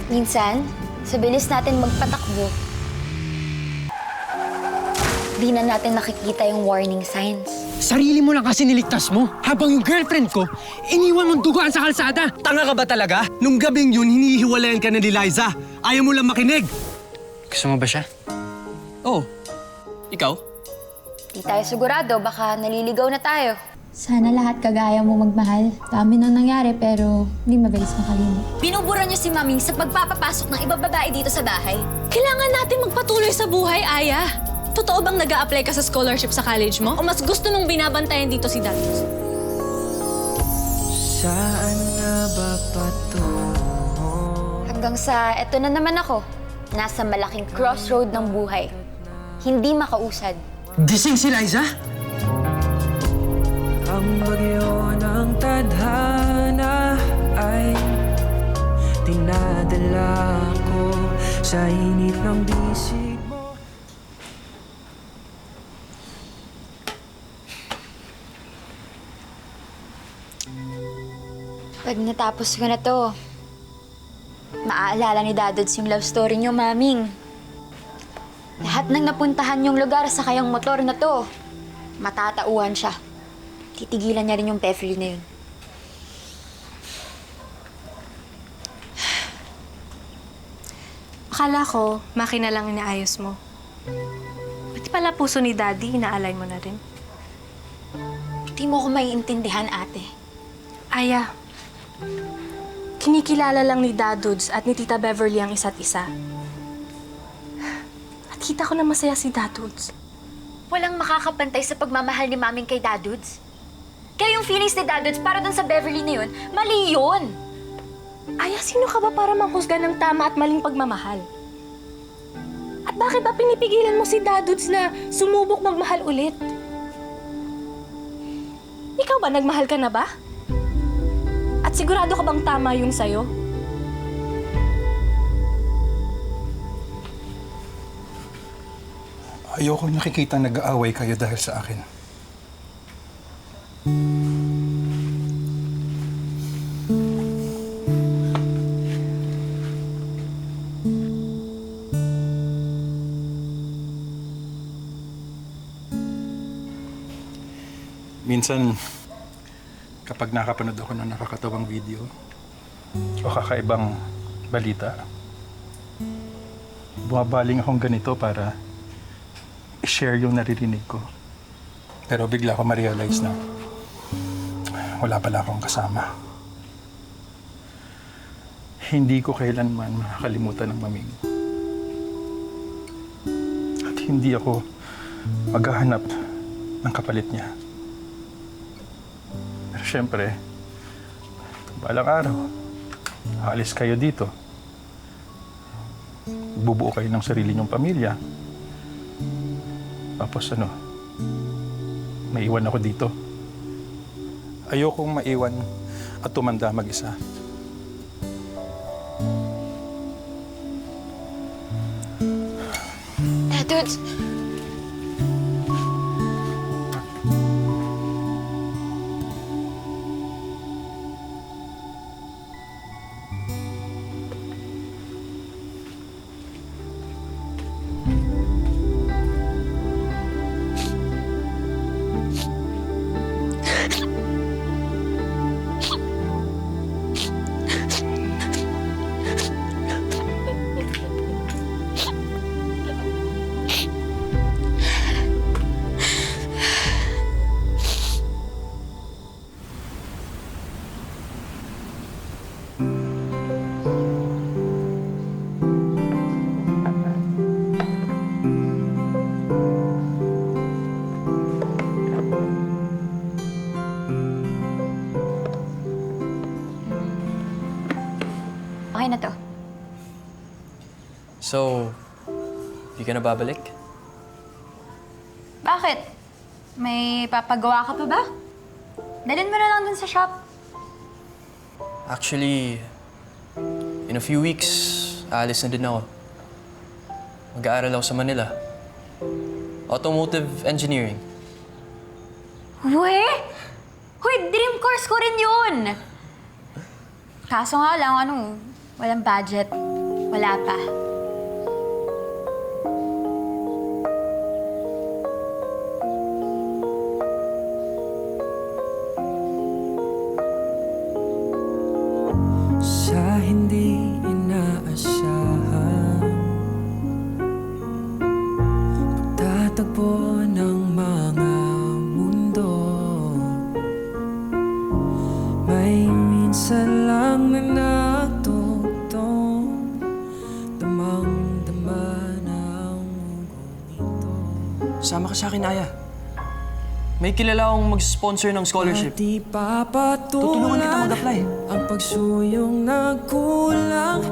Minsan, sa bilis natin magpatakbo, di na natin nakikita yung warning signs. Sarili mo lang kasi niligtas mo. Habang yung girlfriend ko, iniwan mong dugaan sa kalsada. Tanga ka ba talaga? Nung gabing yun, hinihiwalayan ka na ni Liza. Ayaw mo lang makinig. Gusto mo ba siya? Oh, ikaw? Di tayo sigurado, baka naliligaw na tayo. Sana lahat kagaya mo magmahal. Dami nang nangyari pero hindi mabilis makalimot. Binubura niyo si Maming sa pagpapapasok ng ibang babae dito sa bahay. Kailangan natin magpatuloy sa buhay, Aya. Totoo bang nag-a-apply ka sa scholarship sa college mo? O mas gusto nung binabantayan dito si Dad? Saan na ba patungo? Hanggang sa eto na naman ako. Nasa malaking crossroad ng buhay. Hindi makausad. Gising si Liza? Ang bagyo ng tadhana ay dinadala ko sa init ng bisig mo. Pag natapos ko na to, maaalala ni Dadods yung love story niyo, Maming. Lahat ng napuntahan yung lugar sa kayang motor na to, matatauhan siya. Titigilan niya rin yung Beverly na yun. Akala ko, makina lang inaayos mo. Pati pala puso ni Daddy, inaalay mo na rin. Hindi mo ko maiintindihan, ate. Aya, kinikilala lang ni Dadudes at ni Tita Beverly ang isa't isa. At kita ko na masaya si Dadudes. Walang makakapantay sa pagmamahal ni Maming kay Dadods. Kaya yung feelings ni Dadods para dun sa Beverly na yun, mali yun. Aya, sino ka ba para manghusga ng tama at maling pagmamahal? At bakit ba pinipigilan mo si Dadudes na sumubok magmahal ulit? Ikaw ba, nagmahal ka na ba? At sigurado ka bang tama yung sa'yo? Ayoko nakikita nag-aaway kayo dahil sa akin. Minsan, kapag nakapanood ako ng nakakatawang video o kakaibang balita, bumabaling akong ganito para i-share yung naririnig ko. Pero bigla ko ma-realize na wala pala akong kasama. Hindi ko kailanman makakalimutan ng Maming. At hindi ako maghahanap ng kapalit niya. Pero syempre, balang araw, aalis kayo dito. Bubuo kayo ng sarili niyong pamilya. Tapos maiwan ako dito. Ayokong maiwan at tumanda mag-isa. Dadods! Okay na to. So, di ka na babalik? Bakit? May papagawa ka pa ba? Dalhin mo na lang dun sa shop. Actually, in a few weeks, aalis na din ako. Mag-aaral ako sa Manila. Automotive engineering. Uy! Uy, dream course ko rin yun! Kaso nga lang, Walang budget. Wala pa. sa hindi inaasahan. Pagtatagpo ng mga mundo, may minsan lang na natutong damang-dama ng ugong ito. Sama ka sa akin, Aya. May kilala akong mag-sponsor ng scholarship. At di Tutulungan kita papatulan mag-apply. ang pagsuyong nagkulang.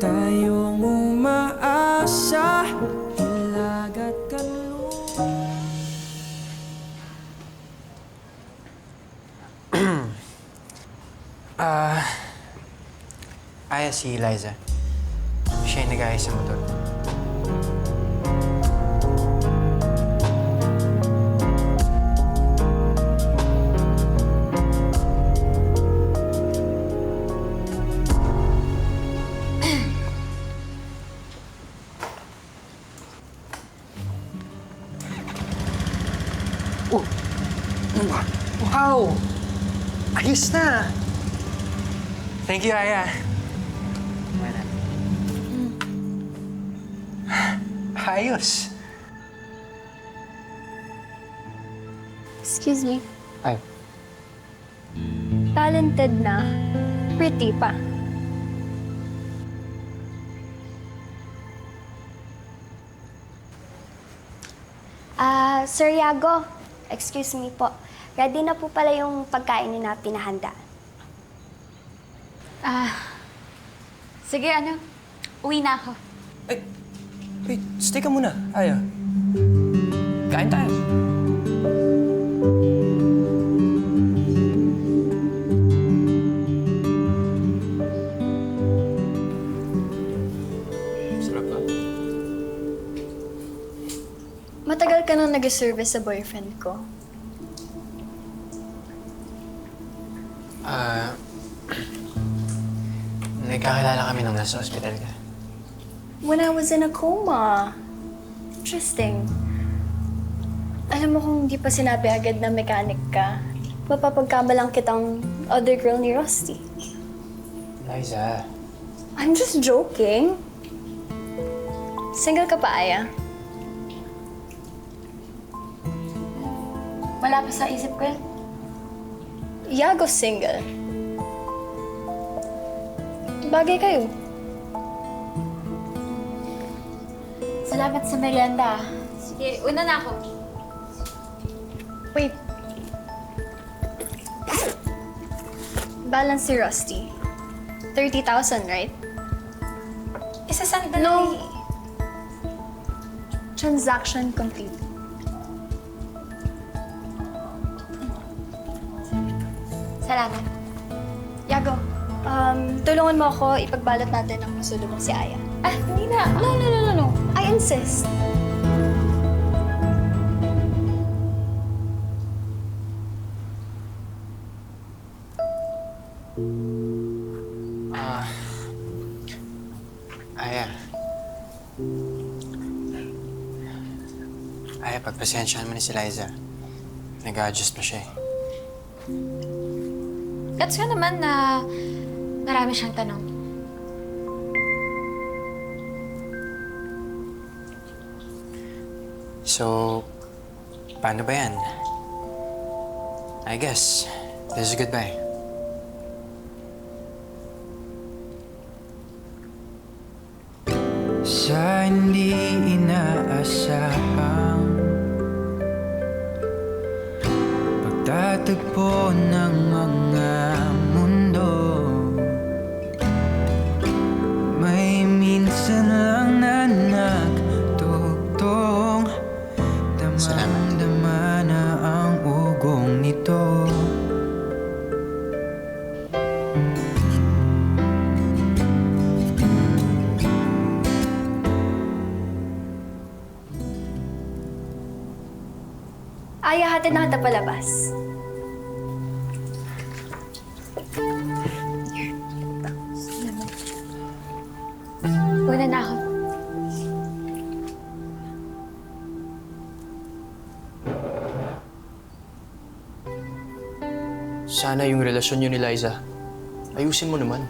Tayong umaasa, hilag at kanluran. Aya si Liza. Siya yung nag-ayos sa motor. Wow! Ayos na! Thank you, Aya. Ayos. Excuse me. Ay, Talented na. Pretty pa. Sir Yago, excuse me po. Ready na po pala yung pagkain na pinahanda. Sige, uwi na ako. Ay, wait, stay ka muna, Aya. Kain tayo. Sarap ba? Matagal ka nang nag-service sa boyfriend ko. Nagkakilala kami nung nasa ospital ka. When I was in a coma. Interesting. Alam mo kung di pa sinabi agad na mechanic ka, mapapagkamalang kitang other girl ni Rusty. Liza, I'm just joking. Single ka pa, Aya? Wala pa sa isip ko yan. Yago single. Bagay kayo. Salamat sa merienda. Sige, una na ako. Wait. Balance si Rusty. 30,000, right? Isasend na No. Transaction complete. Salamat. Yago, tulungan mo ako ipagbalot natin ang masulubong si Aya. Hindi na. No. I insist. Aya. Aya, pagpasensyahan mo ni si Liza. Nag-a-adjust na siya eh. Gets ko naman na marami siyang tanong. So, paano ba yan? I guess, this is goodbye. Sa hindi inaasahang pagtatagpo ng mga mundo, may minsan lang na nagtutong damang-dama na ang ugong nito. Aya, hatid na kita palabas. Una na ako. Sana yung relasyon niyo ni Liza, ayusin mo naman.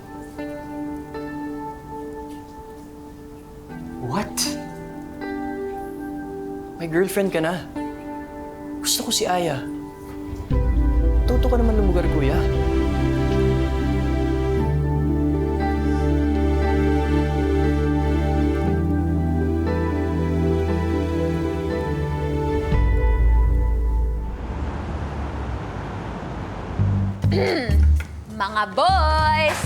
What? May girlfriend ka na. Gusto ko si Aya. Tuto ka naman lumugar, kuya. Mga boys!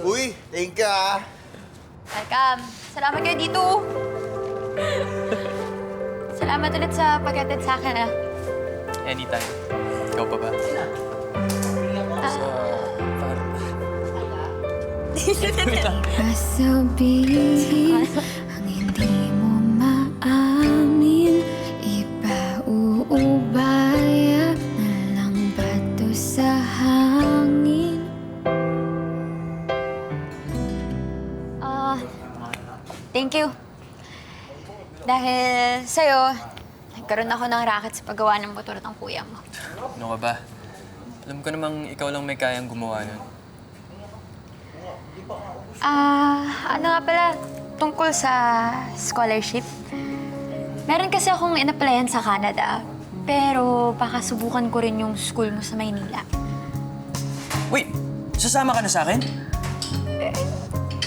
Uy, thank you ah. Welcome. Salamat kayo dito. Salamat ulit sa pag-attend sa akin, ah. Anytime. Ikaw pa ba? Sasabihin ang hindi mo maamin, ipauubaya na lang bato sa hangin. Thank you. Dahil sa'yo, nagkaroon ako ng racket sa paggawa ng motor ng kuya mo. Ano ka ba? Alam ko namang ikaw lang may kayang gumawa nun. Ano nga pala, tungkol sa scholarship. Meron kasi akong in-applyan sa Canada, pero baka subukan ko rin yung school mo sa Maynila. Wait! Sasama ka na sa akin?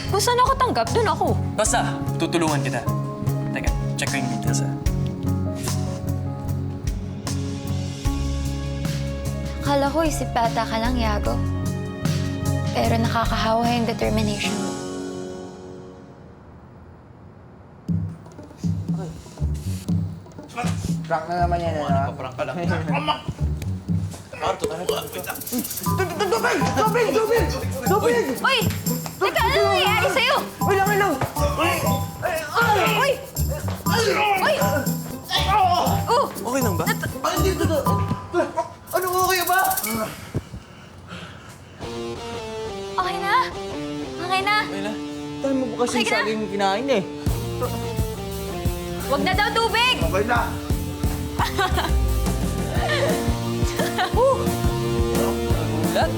Kung saan ako tanggap, dun ako. Basta, tutulungan kita. Teka, check ko yung details ha. Akala ko isip bata ka lang, Yago. Pero nakakahawa yung determination mo. Prank na naman yan, ano? Prank ka lang. Uy! Teka, ano nangyayari sa'yo? Wait lang! Uy! Uy! Oh! Okay lang ba? Ano, okay ba? Okay na? Okay na? Okay na. Tayo mo bukas Okay yung ka na? saging kinain eh. Huwag na daw tubig! Okay na. Ulat!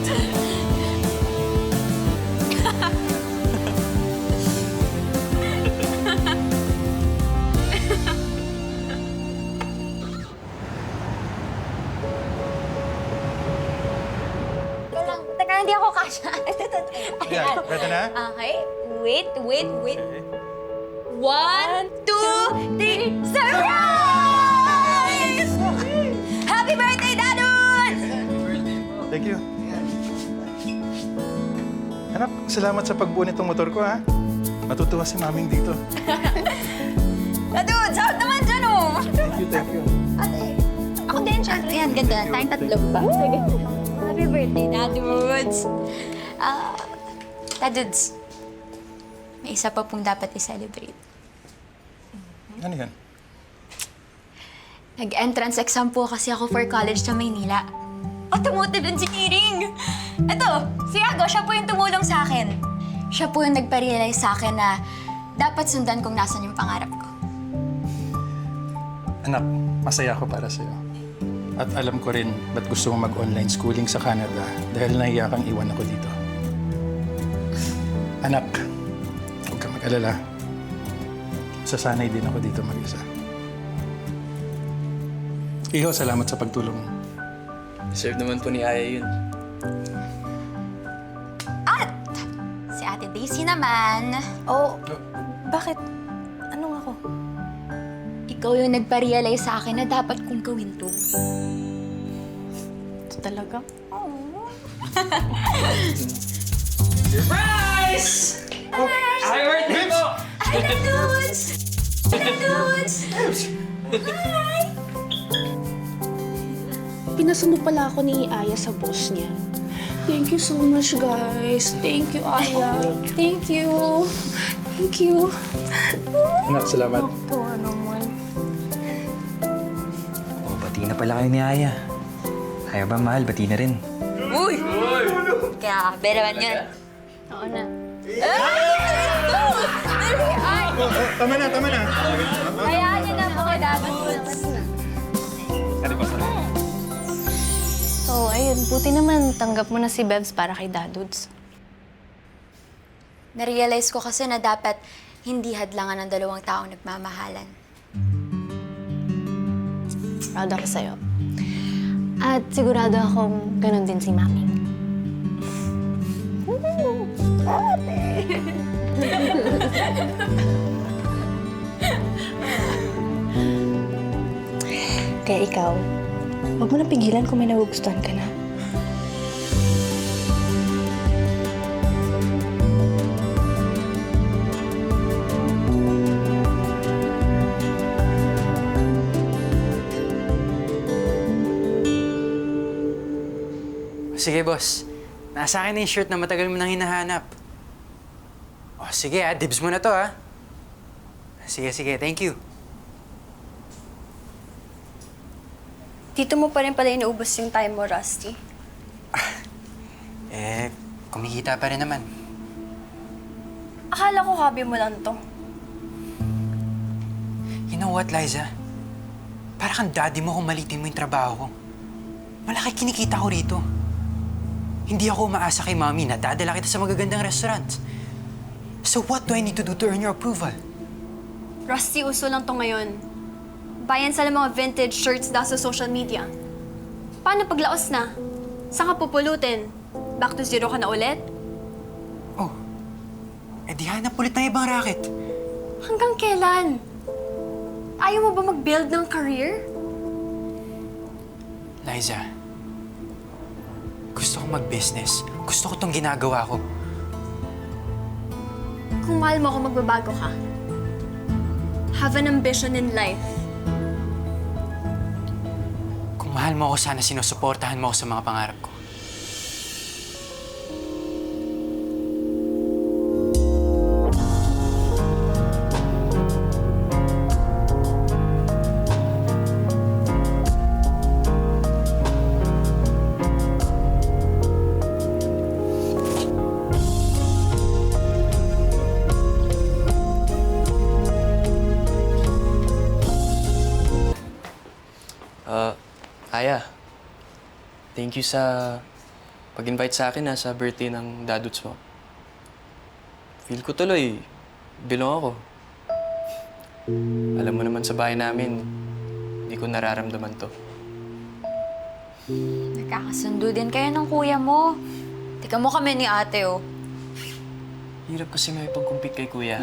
Teka, hindi ako kasha. Ayan. Ready na? Okay. Wait. 1, 2, 3, surprise! Happy birthday, Dadudes! Thank you. Anak, salamat sa pagbuo nitong motor ko, ha? Matutuwa si Maming dito. Dadudes, out naman dyan, oh! Thank you. Ate, ako din, syempre. Ayan, ganda. Tayong tatlo ba? Happy birthday, Dadudes! Dadudes, may isa pa pong dapat i-celebrate. Ano yan? Nag-entrance exam po kasi ako for college sa Maynila. Automotive engineering! Ito, si Yago, siya po yung tumulong sa akin. Siya po yung nagpa-realize sa akin na dapat sundan kung nasan yung pangarap ko. Anak, masaya ako para sa'yo. At alam ko rin ba't gusto mo mag-online schooling sa Canada dahil nahiya kang iwan ako dito. Anak, huwag kang mag-alala. Sasanay din ako dito mag-isa. Iho, salamat sa pagtulong mo. Deserve naman po ni Aya yun. At si Ate Daisy naman, Bakit? Anong ako? ikaw yung nagpa-realize sa akin na dapat kong gawin to. Ito talaga? Surprise! Happy birthday po! Hi, Dadudes! Dadudes! Pinasundo pala ako ni Aya sa boss niya. Thank you so much, guys. Thank you, Aya. Thank you. Thank you. Anak, salamat. Ito naman. pala kayo ni Aya. Aya ba, mahal? Bati na rin. Uy! Kaya, berawan yun. Oo na. Tama na. Hayaan niyo na mga dadods. So, ayun. Buti naman tanggap mo na si Bebs para kay Dadods. Narealize ko kasi na dapat hindi hadlangan ng dalawang taong nagmamahalan. Proud ako sa'yo. At sigurado akong ganun din si Mami. Kaya ikaw, huwag mo na pigilan kung may nagugustuhan ka na. Sige, boss. Nasa akin na yung shirt na matagal mo nang hinahanap. Oh, sige dibs mo na to Sige, thank you. Dito mo pa rin pala inuubos yung time mo, Rusty. Kumikita pa rin naman. Akala ko hobby mo lang to. You know what, Liza? Para kang daddy mo kung malitin mo yung trabaho ko. Malaki kinikita ko rito. Hindi ako umaasa kay Mami na dadala kita sa magagandang restaurant. So what do I need to do to earn your approval? Rusty, uso lang to ngayon. Bayan sa mga vintage shirts dahil sa social media. Paano paglaos na? Saan ka pupulutin? Back to zero ka na ulit? Oh, di hanap ulit ng ibang racket. Hanggang kailan? Ayaw mo ba mag-build ng career? Liza, gusto ko mag-business. Gusto ko tong ginagawa ko. Kung mahal mo ako, magbabago ka. Have an ambition in life. Kung mahal mo ako, sana sinusuportahan mo ako sa mga pangarap ko. Aya, thank you sa pag-invite sa akin sa birthday ng dadots mo. Feel ko tuloy, belong ako. Alam mo naman sa bahay namin, hindi ko nararamdaman to. Nagkakasundo din kayo ng kuya mo. Tika mo kami ni ate, oh. Hirap kasi may pag-compete kay kuya.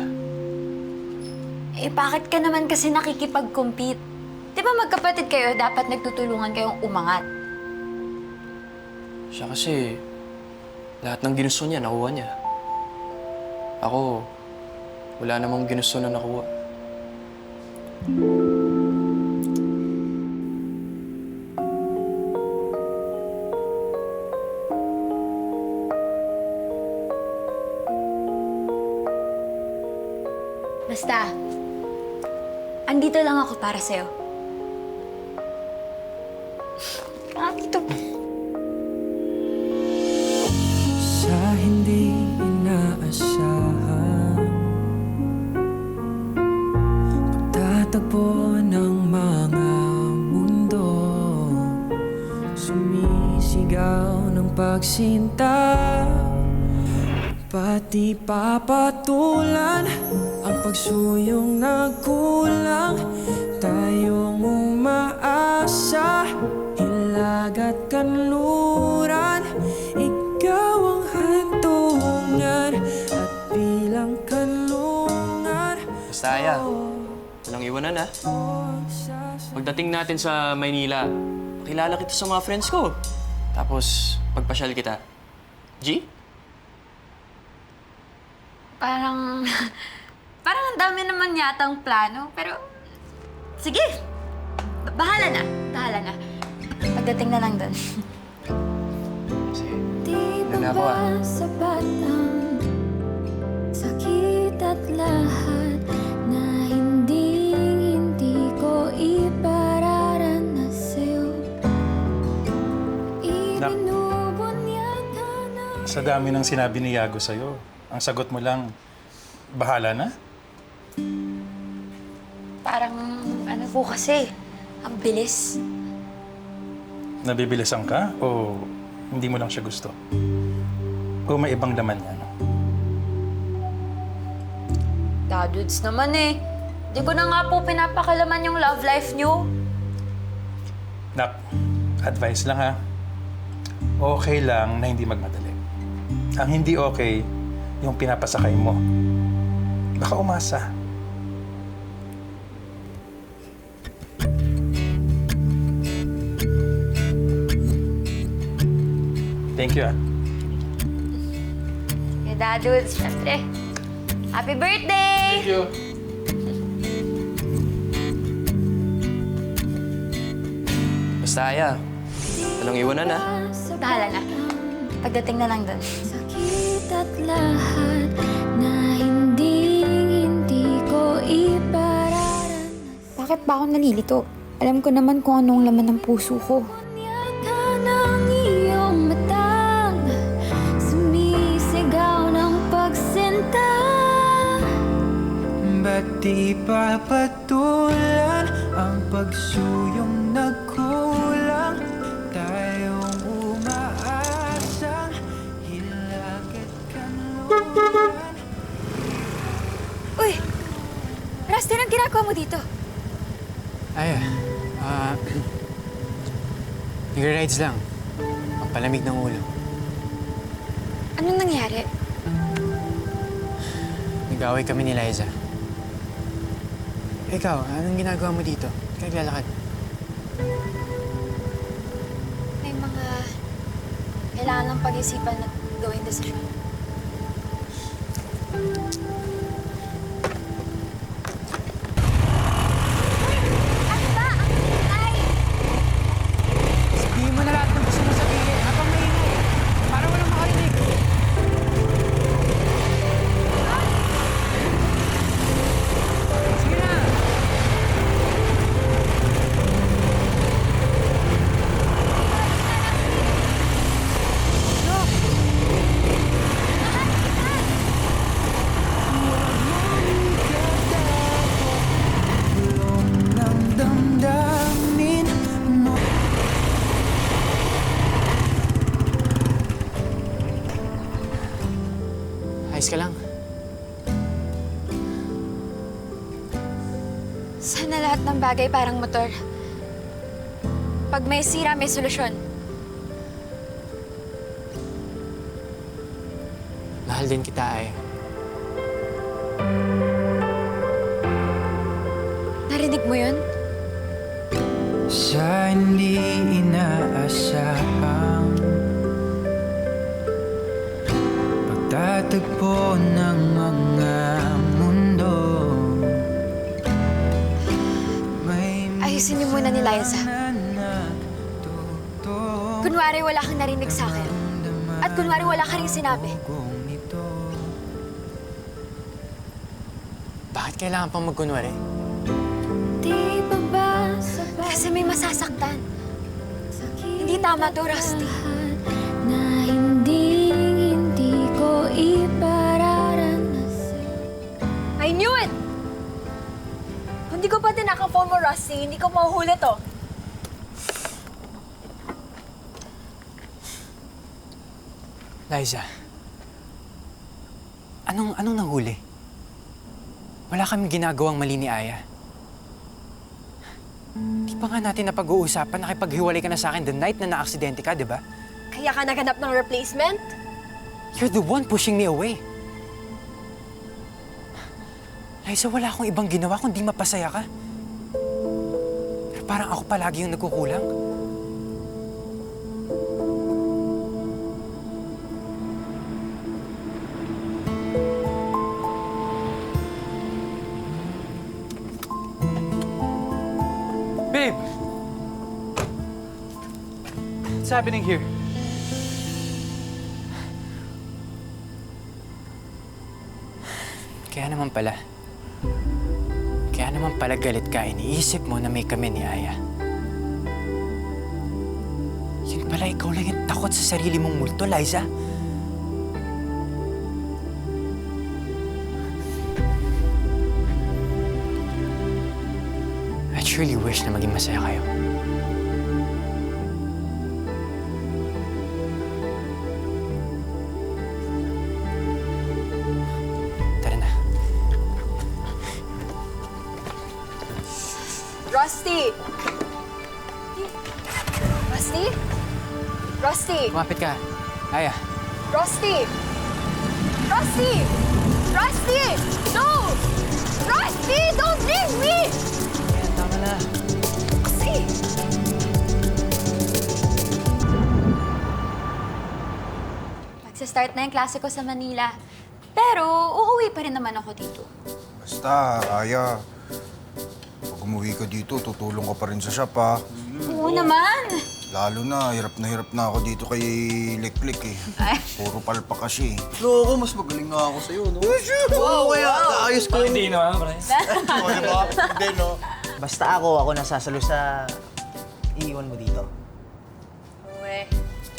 Bakit ka naman kasi nakikipag-compete? Di ba magkapatid kayo, dapat nagtutulungan kayong umangat? Siya kasi, lahat ng ginusto niya, nakuha niya. Ako, wala namang ginusto na nakuha. Basta, andito lang ako para sa'yo. Dito. Sa hindi inaasahan, pagtatagpo ng mga mundo, sumisigaw ng pagsinta, pati papatulan ang pagsuyong nagkulang, tayong umaasa. Hilag at kanluran, ikaw ang hantungan at bilang kanlungan. Basta, Aya, walang iwanan Pagdating natin sa Maynila, pakilala kita sa mga friends ko. Tapos, pagpasyal kita. G? Parang ang dami naman yatang plano, pero sige, bahala na. Pagdating na lang doon. Sige. Di ba Nana ako sapat ang sakit at lahat na hindi ko ipararanas sa'yo? Sa dami ng sinabi ni Yago sa'yo, ang sagot mo lang, bahala na? Parang, ano po kasi, ang bilis. Nabibilisan ka o hindi mo lang siya gusto? O may ibang laman yan? Dadudes naman eh. Di ko na nga po pinapakalaman yung love life niyo. Nak, advice lang ha. Okay lang na hindi magmadali. Ang hindi okay, yung pinapasakay mo. Baka umasa. Thank you ah. Hey, Dadudes, syempre. Happy birthday! Thank you. Basta, Aya. Anong iwanan na? Bahala na. Pagdating na lang dun. Sakit at lahat na hindi ko ipararanas. Bakit ba ako nalilito? Alam ko naman kung anong laman ng puso ko. Ng iyong matang sumisigaw ng pagsinta. Ba't di papatulan ang pagsuyong nagkulang? Tayong umaasang hilakit kanluran. Uy! Rusty, anong ginagawa mo dito? Aya, nag-rides lang. Ang palamig ng ulo. Anong nangyari? Nag-away kami ni Liza. Ikaw, anong ginagawa mo dito? Kaya naglalakad. May mga kailangan ng pag-isipan at gawing desisyon. Sabihin mo na lahat ng gusto mo sabihin. Habang maingay. Para walang makarinig. Sige na. Ng damdamin mo. Ayos ka lang. Sana lahat ng bagay parang motor. Pag may sira, may solusyon. Mahal din kita, Aya. Narinig mo yun? Sa hindi inaasahang pagtatagpo ng mga mundo. Ayusin niyo muna ni Liza. Kunwari wala kang narinig sa akin. At kunwari wala ka rin sinabi. Bakit kailangan pang magkunwari? Di ba ba Kasi may masasaktan. Hindi tama to, Rusty. na hindi ko ipararanas? I knew it! Kung di ko pa tinaka-phone mo, Rusty, hindi ko mahuhuli to. Liza, anong nahuli? Wala kaming ginagawang mali ni Aya. Di pa nga natin napag-uusapan na nakipaghiwalay ka na sa akin the night na na-aksidente ka, di ba? Kaya ka naghanap ng replacement? You're the one pushing me away. Liza, wala akong ibang ginawa kundi mapasaya ka. Pero parang ako palagi yung nagkukulang. Babe! What's happening here? Kaya naman pala galit ka, iniisip mo na may kami ni Aya. Yun pala, ikaw lang yung takot sa sarili mong multo, Liza. just really wish na maging masaya kayo. Tara na. Rusty! Rusty? Rusty! Kumapit ka. Aya. Rusty! Rusty! Rusty! No! Rusty! Don't leave me! Ayan, tama na. Rusty! Magsa-start na yung klase ko sa Manila. Pero uuwi pa rin naman ako dito. Basta, Aya. Pag umuwi ka dito, tutulong ka pa rin sa shop, ha? Oo naman! Lalo na hirap na ako dito kay Liklik, eh. Ay. Puro palpa kasi. Loko, mas magaling nga ako sa'yo, no? Oo, kaya naayos ko. Hindi naman, pre. Oo, diba? Hindi, no? Basta ako nasasalo sa iiwan mo dito. Uwe.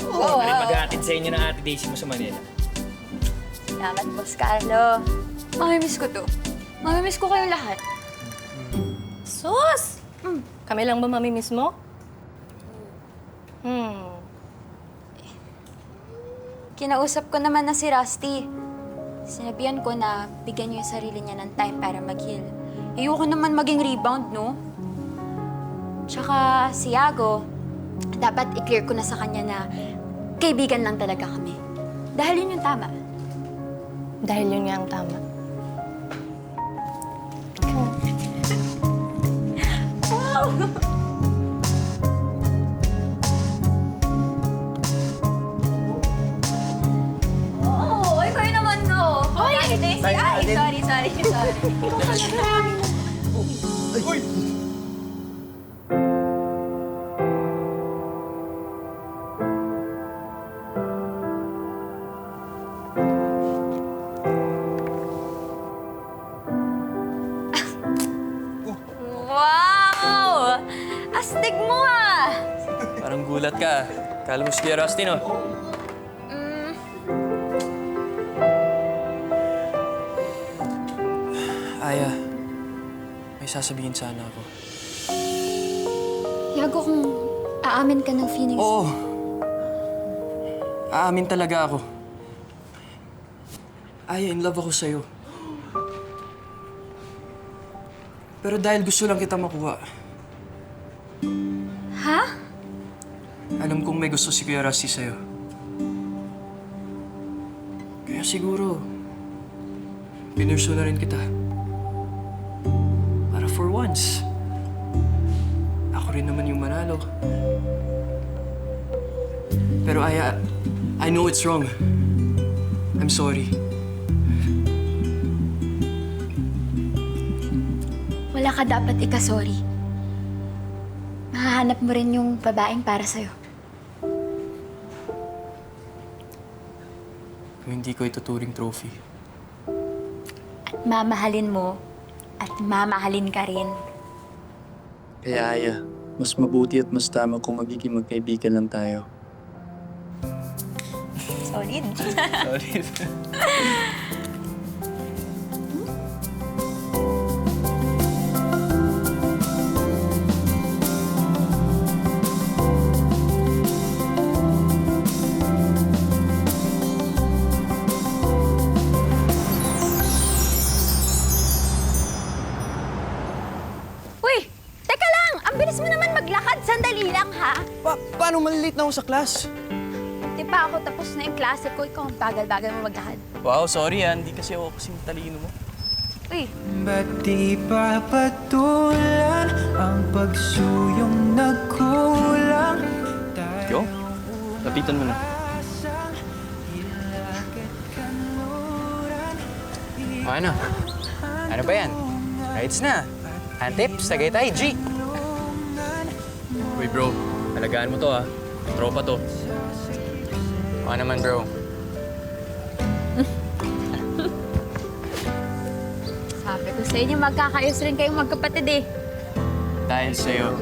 Oo, mag-aatid sa inyo ng Ate Daisy mo sa Manila. Salamat, Boss Carlo. Mamimiss ko to. Mamimiss ko kayong lahat. Sus! Kami lang ba mamimiss mo? Kinausap ko naman na si Rusty. Sinabihan ko na bigyan niyo yung sarili niya ng time para mag-heal. Ayoko naman maging rebound, no? Tsaka si Iago, dapat i-clear ko na sa kanya na kaibigan lang talaga kami. Dahil yun yung tama. Dahil yun nga ang tama. Wow! Oh, ay, kayo naman, no? Oy! Ay, sorry. Wow! Astig mo, ah! Parang gulat ka. Kala mo si Kuya Rusty, no? Aya, may sasabihin sana ako. Iago, kung aamin ka ng feelings. Oo. Aamin talaga ako. Aya, in love ako sa'yo. Pero dahil gusto lang kita makuha, Ha? alam kong may gusto si Kuya Rusty sa'yo. Kaya siguro, pinurso na rin kita. Para for once, ako rin naman yung manalo. Pero Aya, I know it's wrong. I'm sorry. Wala ka dapat ika-sorry. Mahahanap mo rin yung babaeng para sa'yo. Kung hindi ko ituturing trophy. At mamahalin mo at mamahalin ka rin. Kaya Aya, mas mabuti at mas tama kung magiging magkaibigan lang tayo. Solid. Sorry. Uy! Teka lang! Ang bilis mo naman maglakad. Sandali lang, ha? Paano malilate na ako sa class? Di ba ako tapos na yung klase ko, ikaw ang bagal-bagal mo maglakad. Wow, sorry ah. Hindi kasi ako kasing talino mo. Uy! Ba't di pa patulan ang pagsuyong nagkulang? Yo, lapitan mo na. O ano? Ano ba yan? Rides na. Antips, Tagaytay, G. Uy bro, alagaan mo to ah. Tropa to. O naman, bro. Sabi ko sa inyo, magkakayos rin kayong magkapatid eh. Dahil sa'yo.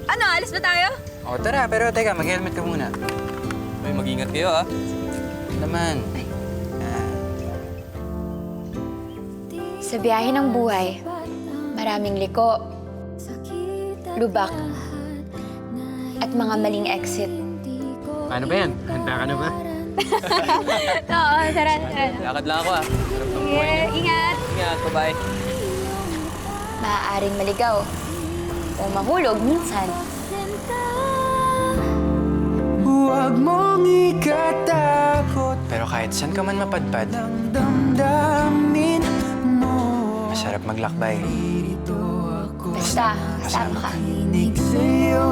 Ano, alis ba tayo? O tara, pero teka, mag-helmet ka muna. Uy, mag-ingat kayo ah. Naman. Sa biyahe ng buhay, maraming liko, lubak, at mga maling exit. Paano ba yan? Handa ka na ba? Oo, tara. Lakad lang ako Sarap ng buhay niyo. Ingat! Ingat, bye-bye. Maaaring maligaw o mahulog minsan. Huwag mong ikatakot. Pero kahit saan ka man mapadpad, Damdamin mo. masarap maglakbay. Basta, kasama ka. Sa'yo